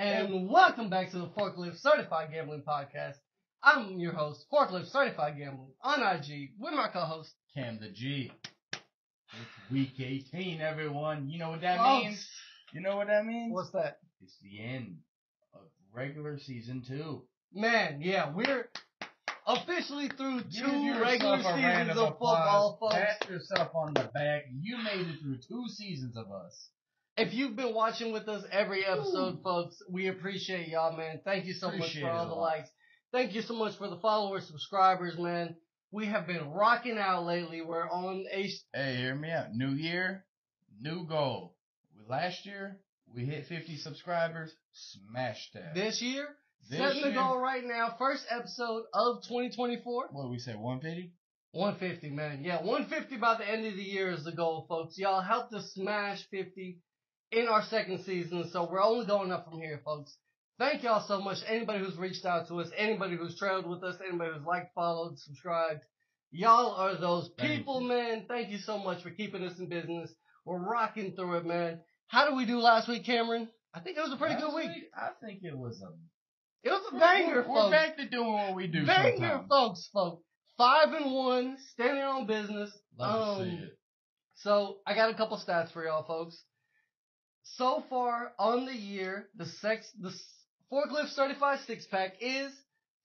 And welcome back to the Forklift Certified Gambling Podcast. I'm your host, Forklift Certified Gambling, on IG, with my co-host, Cam the G. It's week 18, everyone. You know what that means? You know what that means? What's that? It's the end of regular season 2. Man, yeah, we're officially through Give two yourself regular a round seasons of football, folks. Pat yourself on the back. You made it through 2 seasons of us. If you've been watching with us every episode, folks, we appreciate y'all, man. Thank you so much for all the likes. Thank you so much for the followers, subscribers, man. We have been rocking out lately. We're on a... Hey, hear me out. New year, new goal. Last year, we hit 50 subscribers. Smashed that. This year, setting the goal right now. First episode of 2024. What did we say, 150? 150, man. Yeah, 150 by the end of the year is the goal, folks. Y'all helped us smash 50 in our second season, so we're only going up from here, folks. Thank y'all so much. Anybody who's reached out to us, anybody who's trailed with us, anybody who's liked, followed, subscribed. Y'all are those people, man. Thank you so much for keeping us in business. We're rocking through it, man. How did we do last week, Cameron? I think it was a pretty good week. I think it was a banger, folks. We're back to doing what we do banger, folks. 5-1, standing on business. Love to see it. So, I got a couple stats for y'all, folks. So far on the year, the Forklift Certified Six-Pack is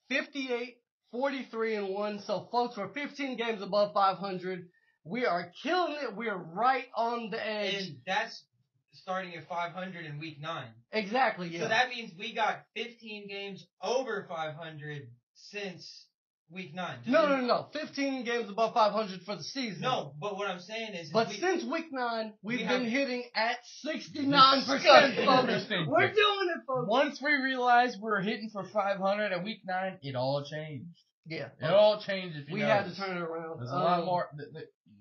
58, 43, and 1. So, folks, we're 15 games above 500. We are killing it. We are right on the edge. And that's starting at 500 in week 9. Exactly, yeah. So that means we got 15 games over 500 since week 9. No. 15 games above 500 for the season. No, but what I'm saying is... But since week 9, we've been hitting at 69%, folks. We're doing it, folks. Once we realized we were hitting for 500 at week 9, it all changed. Yeah. It all changed if you We notice. had to turn it around. There's a lot more...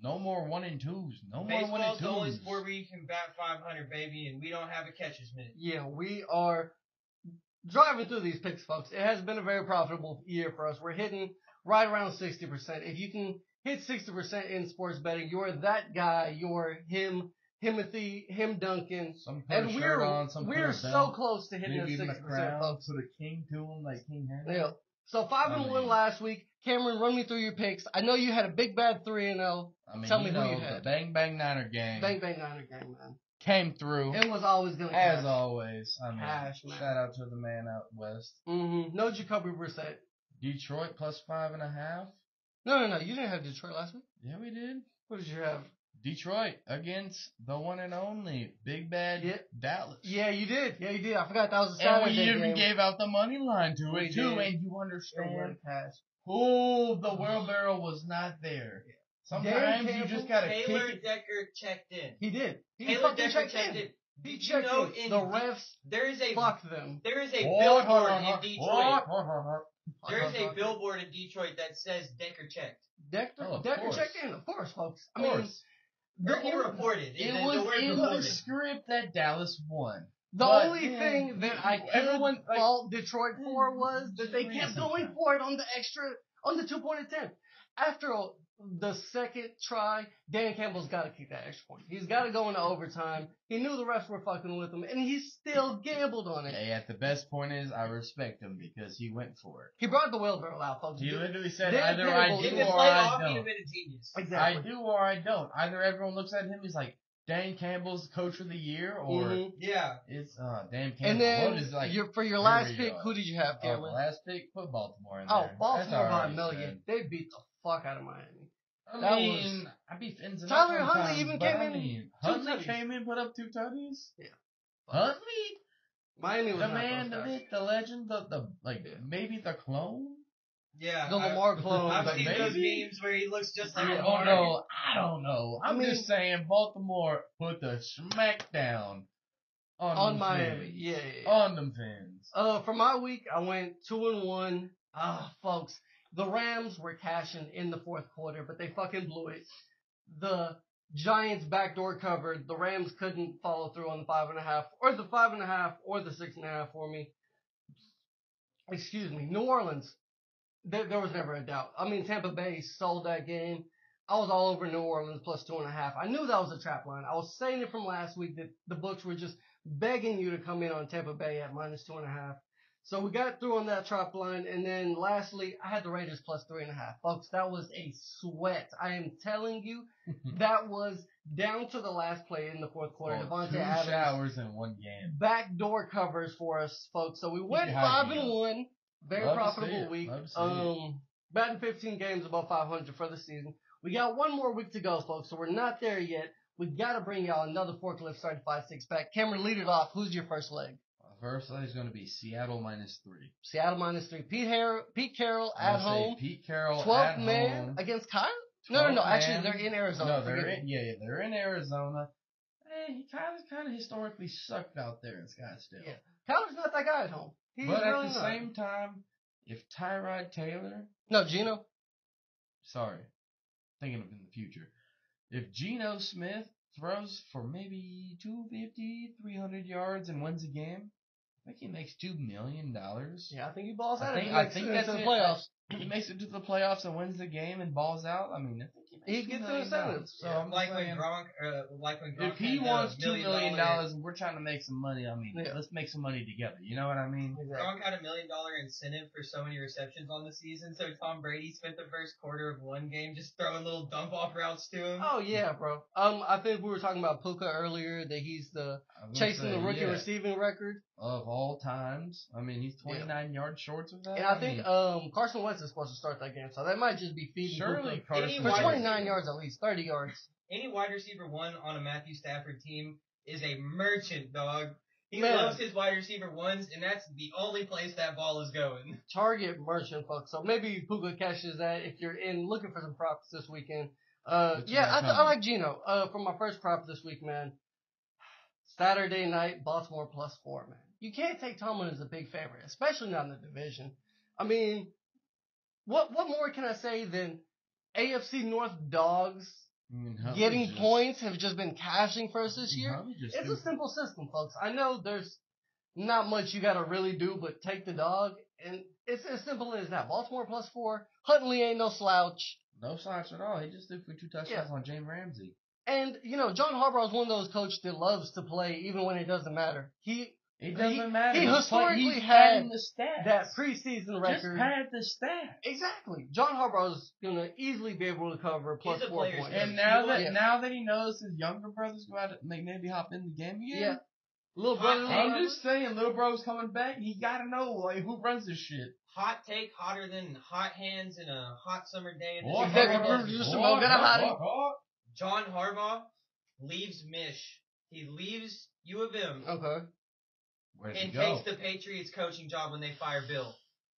No more 1 and 2s. No more 1 and 2s. Baseball's the only sport where you can bat 500, baby, and we don't have a catcher's mitt. Yeah, we are driving through these picks, folks. It has been a very profitable year for us. We're hitting right around 60%. If you can hit 60% in sports betting, you're that guy. You're him, Timothy, him, Duncan. And we're so close to hitting that 60%, folks. Put a king to him like King Henry. Yeah. So 5-1 last week. Cameron, run me through your picks. I know you had a big bad 3-0. Tell me who you had. The Bang Bang Niner gang. Bang Bang Niner gang, man. Came through. It was always going to As always. Cash, man. Shout out to the man out west. Mm-hmm. No Jacoby Brissett. Detroit plus 5.5. No. You didn't have Detroit last week. Yeah, we did. What did you have? Detroit against the one and only Big Bad Dallas. Yeah, you did. I forgot that was a Saturday game. And we even gave out the money line to it, too. And you understand, the wheelbarrow was not there. Sometimes you just got to kick Taylor it. Decker checked in. He did. Taylor Decker checked in. He checked in. The refs fucked them. There is a billboard in Detroit. There is a billboard in Detroit that says Decker checked. Decker checked in, of course, folks. I mean, he reported. It was in the script that Dallas won. The only thing that I could fault Detroit for was that they kept going for it on the 2-point attempt. After the second try, Dan Campbell's got to kick that extra point. He's got to go into overtime. He knew the refs were fucking with him, and he still gambled on it. Yeah, the best point is I respect him because he went for it. He brought the wheelbarrow out, folks. He literally said either I do or I don't. Exactly. I do or I don't. Either everyone looks at him, he's like, Dan Campbell's coach of the year, or it's Dan Campbell. And then for your last pick, who did you have, Cameron? Last pick, put Baltimore in there. Baltimore by a million. They beat the fuck out of Miami. I'd be Tyler Huntley even came in. Huntley came in, put up 2 tutties. Yeah. Huntley? Miami was the man, the myth, the legend, maybe the clone? Yeah. The Lamar clone. I've seen those games where he looks just like Lamar. I don't know. I'm just saying Baltimore put the smack down on Miami. Fans. Yeah. On them fans. For my week, I went 2-1. Folks. The Rams were cashing in the fourth quarter, but they fucking blew it. The Giants backdoor covered. The Rams couldn't follow through on the 5.5, or the 5.5, or the 6.5 for me. Excuse me. New Orleans. There was never a doubt. I mean, Tampa Bay sold that game. I was all over New Orleans plus 2.5. I knew that was a trap line. I was saying it from last week that the books were just begging you to come in on Tampa Bay at minus 2.5. So we got through on that trap line. And then lastly, I had the Raiders plus 3.5. Folks, that was a sweat. I am telling you, that was down to the last play in the fourth quarter. Devontae Adams. 2 showers in one game. Backdoor covers for us, folks. So we went 5-1. Very profitable week. Batting 15 games above 500 for the season. We got one more week to go, folks, so we're not there yet. We got to bring y'all another Forklift Certified 6-pack. Cameron, lead it off. Who's your first leg? First leg is going to be Seattle minus 3. Seattle minus 3. Pete Carroll at home. Pete Carroll 12th man against Kyle? No. Actually, they're in Arizona. No, they're in Arizona. Hey, he kind of historically sucked out there in Scottsdale. Yeah. Kyler's not that guy at home. But at the same time, if Tyrod Taylor... No, Geno. Sorry. Thinking of in the future. If Geno Smith throws for maybe 250, 300 yards and wins a game, I think he makes $2 million. Yeah, I think he balls out. I think that's the playoffs. He makes it to the playoffs and wins the game and balls out. I mean, I think he gets the incentives. So I'm like when Gronk, if he wants $2 million and we're trying to make some money, I mean, let's make some money together. You know what I mean? Exactly. Gronk had $1 million incentive for so many receptions on the season, so Tom Brady spent the first quarter of one game just throwing little dump off routes to him. Oh yeah, bro. I think we were talking about Puka earlier, that he's chasing the rookie receiving record of all times. I mean, he's 29 yards short of that. And I think Carson Wentz is supposed to start that game, so that might just be feeding Carson for 29 yards at least, 30 yards. Any wide receiver one on a Matthew Stafford team is a merchant, dog. He loves his wide receiver ones, and that's the only place that ball is going. Target merchant, folks. So maybe Puka catches that if you're looking for some props this weekend. I like Geno. For my first prop this week, man. Saturday night, Baltimore +4, man. You can't take Tomlin as a big favorite, especially not in the division. I mean, what more can I say than AFC North dogs getting points have just been cashing for us this year? It's a simple system, folks. I know there's not much you got to really do but take the dog, and it's as simple as that. Baltimore +4. Huntley ain't no slouch. No slouch at all. He just threw for 2 touchdowns on James Ramsey. And, John Harbaugh is one of those coaches that loves to play even when it doesn't matter. It doesn't matter. He historically had that preseason record. Just pad the stats. Exactly. John Harbaugh is going to easily be able to cover +4 points. And now that he knows his younger brother's going to maybe hop in the game again. Yeah. Little brother. I'm just saying, little bro's coming back. He got to know who runs this shit. Hot take, hotter than hot hands in a hot summer day. John Harbaugh leaves Mish. He leaves U of M. Okay. And takes the Patriots coaching job when they fire Bill.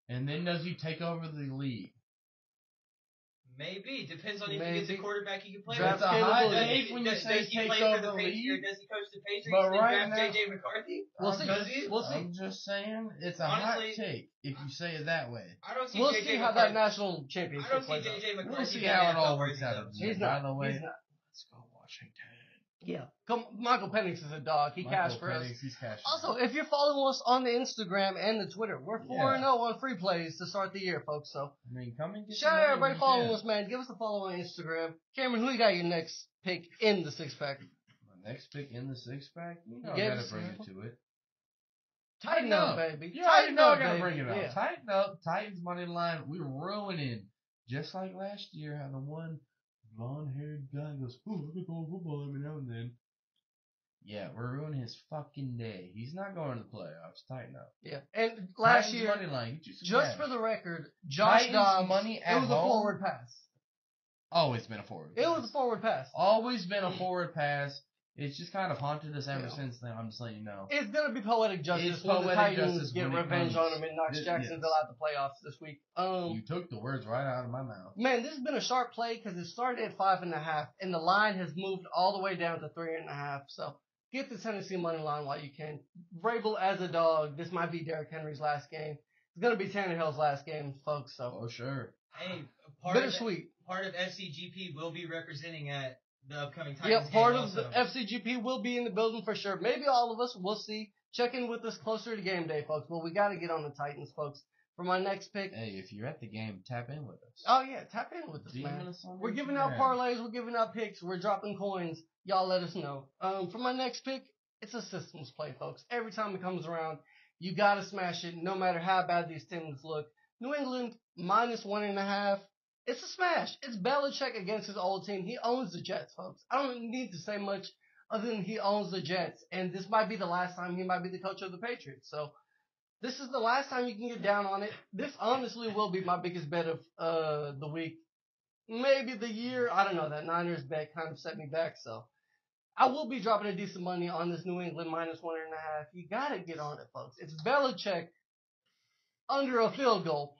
And then does he take over the league? Maybe. Depends on if he gets a quarterback he can play with. That's a hot take when you say takes over the league. Or does he coach the Patriots but and draft J.J. McCarthy? We'll see. I'm just saying, it's a hot take if you say it that way. I don't see we'll see how that national championship plays out. I don't see J.J. McCarthy. We'll see how it all works out. He's not. By the way, let's go Washington. Yeah. Michael Penix is a dog. He cashed for us. He's cashed. Also, if you're following us on the Instagram and the Twitter, we're 4-0 on free plays to start the year, folks. So, come and get shout out everybody following us, man. Give us a follow on Instagram. Cameron, who you got your next pick in the 6-pack? My next pick in the 6-pack? I gotta bring it to it. Tighten up, baby. Yeah, I gotta bring it up. Yeah. Tighten up. Titans money line. We're ruining. Just like last year, how the one blonde-haired guy goes, I could go football every now and then. Yeah, we're ruining his fucking day. He's not going to the playoffs. Tighten up. Yeah, and last year, money line, just for the record, Josh Dobbs, money it was a forward pass. Always been a forward pass. It was a forward pass. Always been a forward pass. It's just kind of haunted us ever since then. I'm just letting you know. It's going to be poetic justice when the Titans get revenge on him and knocks Jacksonville out the playoffs this week. You took the words right out of my mouth. Man, this has been a sharp play because it started at 5.5, and the line has moved all the way down to 3.5. So get the Tennessee money line while you can. Vrabel as a dog. This might be Derrick Henry's last game. It's going to be Tannehill's last game, folks. So. Oh, sure. Hey, bittersweet. Part of FCGP will be representing at the upcoming Titans game part also. of the FCGP will be in the building for sure. Maybe all of us. We'll see. Check in with us closer to game day, folks. But we got to get on the Titans, folks. For my next pick. Hey, if you're at the game, tap in with us. Oh, yeah, tap in with us, man. We're giving out parlays. We're giving out picks. We're dropping coins. Y'all let us know. For my next pick, it's a systems play, folks. Every time it comes around, you got to smash it, no matter how bad these teams look. New England, -1.5. It's a smash. It's Belichick against his old team. He owns the Jets, folks. I don't need to say much other than he owns the Jets. And this might be the last time he might be the coach of the Patriots. So this is the last time you can get down on it. This honestly will be my biggest bet of the week. Maybe the year. I don't know. That Niners bet kind of set me back. So I will be dropping a decent money on this New England -1.5. You got to get on it, folks. It's Belichick under a field goal.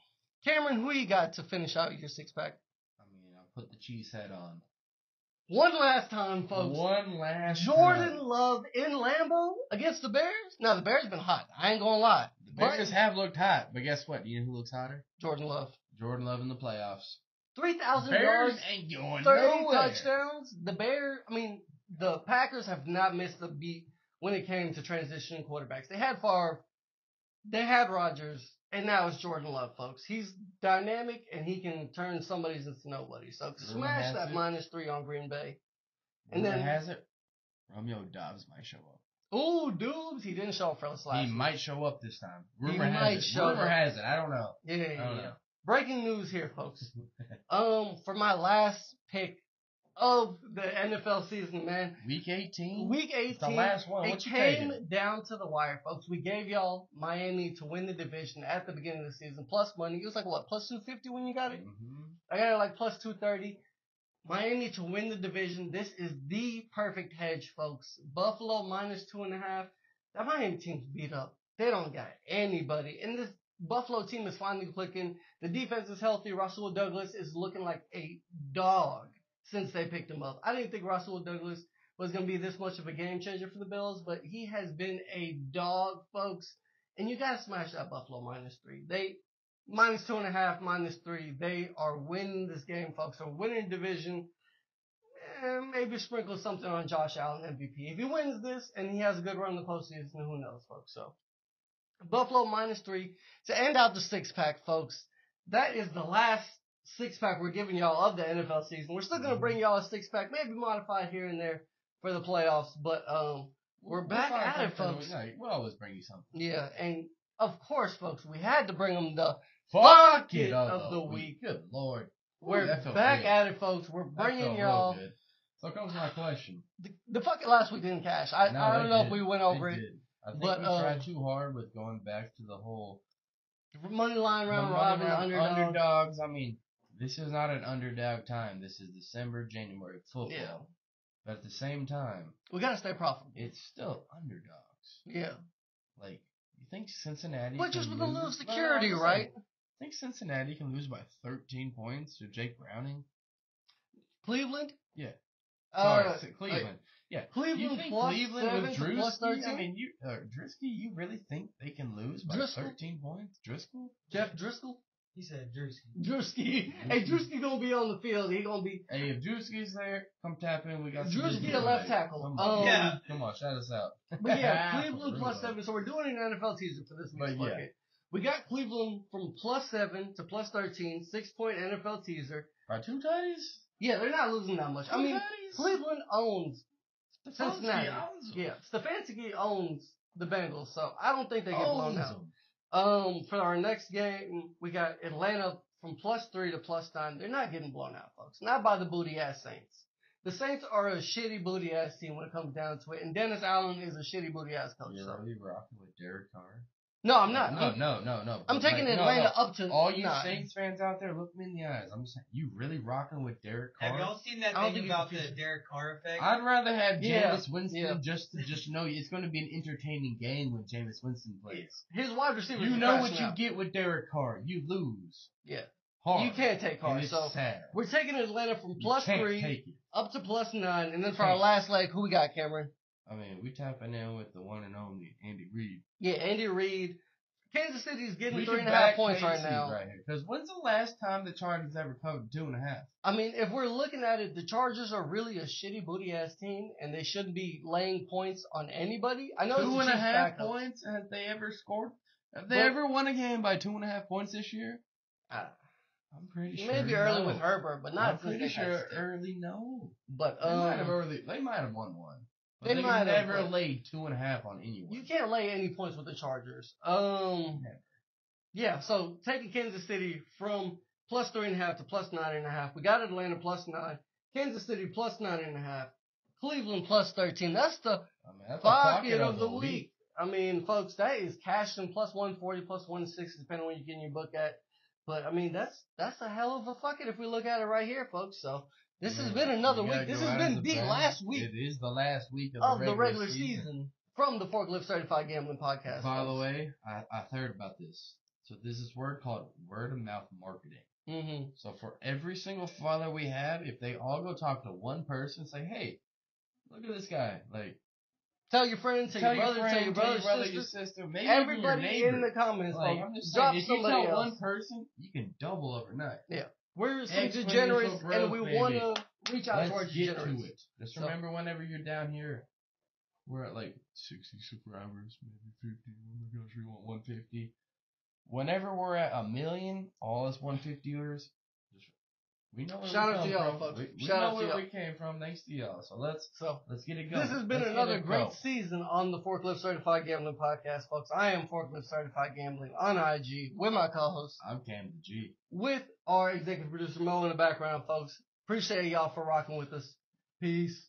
Cameron, who you got to finish out your six-pack? I mean, I'll put the cheese head on. One last time, folks. Jordan Love in Lambeau against the Bears. Now, the Bears been hot. I ain't gonna lie. The Bears have looked hot, but guess what? You know who looks hotter? Jordan Love. Jordan Love in the playoffs. 3,000 yards, ain't going 30 touchdowns. The Packers have not missed a beat when it came to transition quarterbacks. They had Favre, they had Rodgers, and now it's Jordan Love, folks. He's dynamic, and he can turn somebody's into nobody. So smash that -3 on Green Bay. And then has it, Romeo Doubs might show up. Ooh, Doubs, he didn't show up for us last week. He might show up this time. Rumor has it. I don't know. Yeah. Breaking news here, folks. For my last pick of the NFL season, man. Week 18? Week 18. The last one. It came down to the wire, folks. We gave y'all Miami to win the division at the beginning of the season. Plus money. It was like, what, plus 250 when you got it? Mm-hmm. I got it like plus 230. Miami to win the division. This is the perfect hedge, folks. Buffalo -2.5. That Miami team's beat up. They don't got anybody. And this Buffalo team is finally clicking. The defense is healthy. Russell Douglas is looking like a dog since they picked him up. I didn't think Russell Douglas was going to be this much of a game changer for the Bills, but he has been a dog, folks. And you got to smash that Buffalo -3. They -2.5, -3. They are winning this game, folks. They're winning division. And maybe sprinkle something on Josh Allen MVP. If he wins this and he has a good run in the postseason, who knows, folks. So Buffalo -3 to end out the six-pack, folks. That is the last six-pack we're giving y'all of the NFL season. We're still going to bring y'all a six-pack, maybe modified here and there for the playoffs, but we're back at it, folks. We'll always bring you something. Yeah, and of course, folks, we had to bring them the Fuck it of the week. Good Lord. We're back at it, folks. We're bringing y'all. So comes my question. The fuck it last week didn't cash. I don't know if we went over it. I think we tried too hard with going back to the whole money line round robin underdogs. I mean, this is not an underdog time. This is December, January football. Yeah. But at the same time, we gotta stay profitable. It's still underdogs. Yeah. Like, you think Cincinnati? But just with a little security, right? I think Cincinnati can lose by 13 points to Jake Browning. Cleveland? Yeah. Sorry, Cleveland. Yeah. Cleveland plus Cleveland with Drewski? Plus 13? I mean, Drewski, you really think they can lose by 13 points? Driscoll? Jeff Driscoll? He said Drewski. Drewski. Hey, Drewski gonna be on the field. He gonna be. Hey, if Drewski's there, come tap in. We got Drewski a left tackle. Come on, shout us out. But yeah, Cleveland plus 7. So we're doing an NFL teaser for this week's bucket. We got Cleveland from +7 to +13, 6-point NFL teaser. By 2 tutties? Yeah, they're not losing that much. I mean, Cleveland owns Cincinnati. Stefanski owns the Bengals, so I don't think they get blown out. For our next game, we got Atlanta from +3 to +9. They're not getting blown out, folks. Not by the booty-ass Saints. The Saints are a shitty booty-ass team when it comes down to it, and Dennis Allen is a shitty booty-ass coach. You're really rocking with Derek Carr? No, I'm not. No. I'm taking Atlanta up to all you Saints fans out there, look me in the eyes. I'm just saying, you really rocking with Derek Carr? Have y'all seen that thing about the Derek Carr effect? I'd rather have Jameis Winston just to know it's going to be an entertaining game when Jameis Winston plays. His wide receiver. You know what you get with Derek Carr. You lose. Yeah. Hard. You can't take Carr. So sad. We're taking Atlanta from +3 up to +9, and then for our last leg, who we got, Cameron? I mean, we tapping in with the one and only Andy Reid. Yeah, Andy Reid. Kansas City's getting 3.5 points right now. Because when's the last time the Chargers ever covered 2.5? I mean, if we're looking at it, the Chargers are really a shitty booty-ass team, and they shouldn't be laying points on anybody. I know 2.5 points have they ever scored Have they ever won a game by 2.5 points this year? I'm pretty sure. Maybe early with Herbert, but not. I'm pretty sure early. No, but they might have won one. But they might never have laid 2.5 on anyone. You can't lay any points with the Chargers. Never. Yeah. So taking Kansas City from plus 3.5 to plus 9.5. We got Atlanta plus 9. Kansas City plus 9.5. Cleveland plus 13. That's the pocket of the week. I mean, folks, that is Cashton plus 140, plus 160, depending on where you're getting your book at. But I mean, that's a hell of a fuck it if we look at it right here, folks. So this has been another week. This has been the last week. It is the last week of the regular season from the Forklift Certified Gambling Podcast. By the way, I heard about this. So there's this word called word of mouth marketing. Mm-hmm. So for every single father we have, if they all go talk to one person, say, hey, look at this guy. Like, tell your friends, tell your brother, your sister, maybe everybody your neighbor. In the comments. Like, I'm just saying, if you tell one person, you can double overnight. Yeah. We're some degenerates, and we want to reach out to our degenerates. Get to it. Just remember, whenever you're down here, we're at like 60 subscribers, maybe 50. Oh my gosh, we want 150. Whenever we're at 1 million, all us 150ers, we know where shout we out come to y'all, from. folks. We shout know out to where y'all. we came from. Thanks to y'all. So let's get it going. This has been another great season on the Forklift Certified Gambling Podcast, folks. I am Forklift Certified Gambling on IG with my co-host. I'm Cam the G. With our executive producer Mo in the background, folks. Appreciate y'all for rocking with us. Peace.